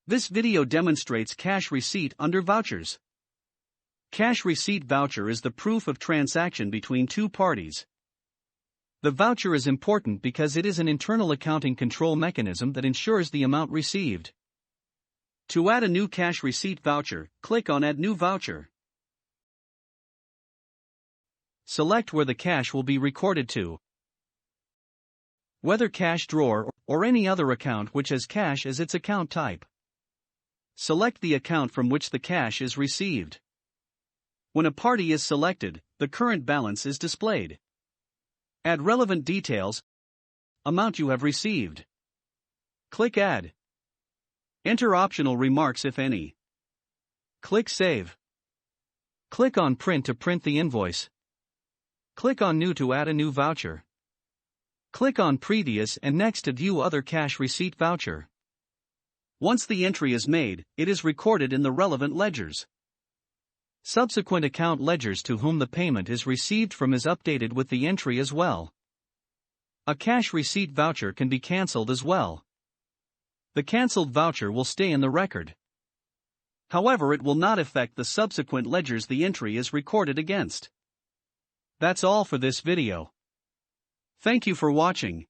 This video demonstrates cash receipt under vouchers. Cash receipt voucher is the proof of transaction between two parties. The voucher is important because it is an internal accounting control mechanism that ensures the amount received. To add a new cash receipt voucher, click on Add New Voucher. Select where the cash will be recorded to, whether cash drawer or any other account which has cash as its account type. Select the account from which the cash is received. When a party is selected, the current balance is displayed. Add relevant details. Amount you have received. Click Add. Enter optional remarks if any. Click Save. Click on Print to print the invoice. Click on New to add a new voucher. Click on Previous and Next to view other cash receipt voucher. Once the entry is made, it is recorded in the relevant ledgers. Subsequent account ledgers to whom the payment is received from is updated with the entry as well. A cash receipt voucher can be cancelled as well. The cancelled voucher will stay in the record. However, it will not affect the subsequent ledgers the entry is recorded against. That's all for this video. Thank you for watching.